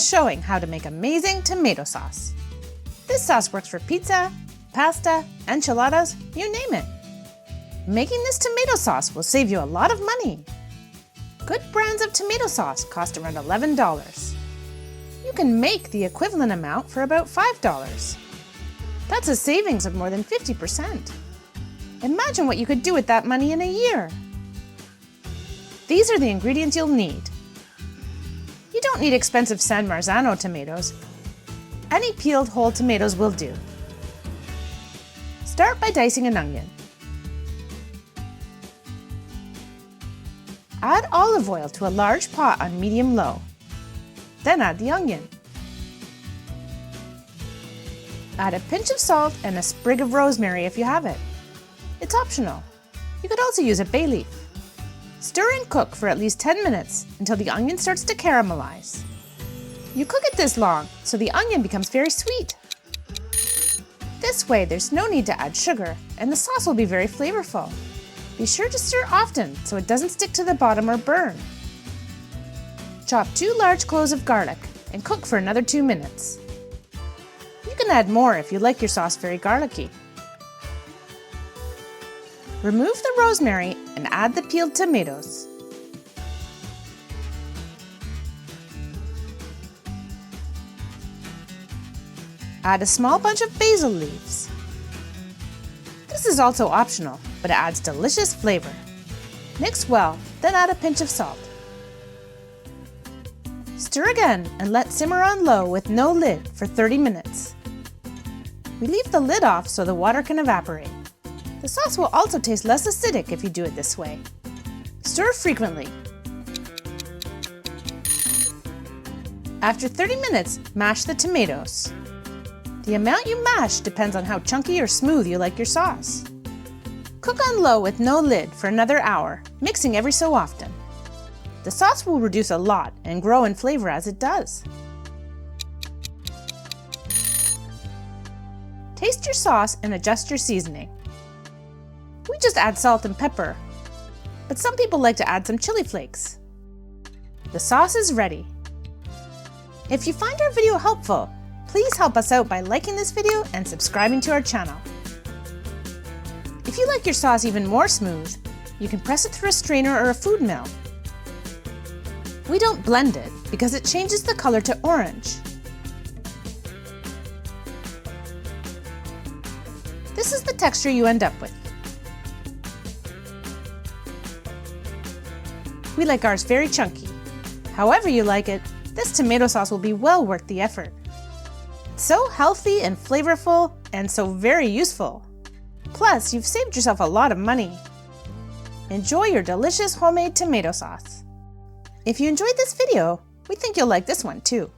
showing how to make amazing tomato sauce. This sauce works for pizza, pasta, enchiladas, you name it. Making this tomato sauce will save you a lot of money. Good brands of tomato sauce cost around $11. You can make the equivalent amount for about $5. That's a savings of more than 50%. Imagine what you could do with that money in a year. These are the ingredients you'll need. You don't need expensive San Marzano tomatoes. Any peeled whole tomatoes will do. Start by dicing an onion. Add olive oil to a large pot on medium-low. Then add the onion. Add a pinch of salt and a sprig of rosemary if you have it. It's optional. You could also use a bay leaf. Stir and cook for at least 10 minutes until the onion starts to caramelize. You cook it this long so the onion becomes very sweet. This way there's no need to add sugar and the sauce will be very flavorful. Be sure to stir often so it doesn't stick to the bottom or burn. Chop 2 large cloves of garlic and cook for another 2 minutes. You can add more if you like your sauce very garlicky. Remove the rosemary and add the peeled tomatoes. Add a small bunch of basil leaves. This is also optional, but it adds delicious flavor. Mix well, then add a pinch of salt. Stir again and let simmer on low with no lid for 30 minutes. We leave the lid off so the water can evaporate. The sauce will also taste less acidic if you do it this way. Stir frequently. After 30 minutes, mash the tomatoes. The amount you mash depends on how chunky or smooth you like your sauce. Cook on low with no lid for another hour, mixing every so often. The sauce will reduce a lot and grow in flavor as it does. Taste your sauce and adjust your seasoning. We just add salt and pepper, but some people like to add some chili flakes. The sauce is ready. If you find our video helpful, please help us out by liking this video and subscribing to our channel. If you like your sauce even more smooth, you can press it through a strainer or a food mill. We don't blend it because it changes the color to orange. This is the texture you end up with. We like ours very chunky. However you like it, this tomato sauce will be well worth the effort. It's so healthy and flavorful and so very useful. Plus, you've saved yourself a lot of money. Enjoy your delicious homemade tomato sauce. If you enjoyed this video, we think you'll like this one too.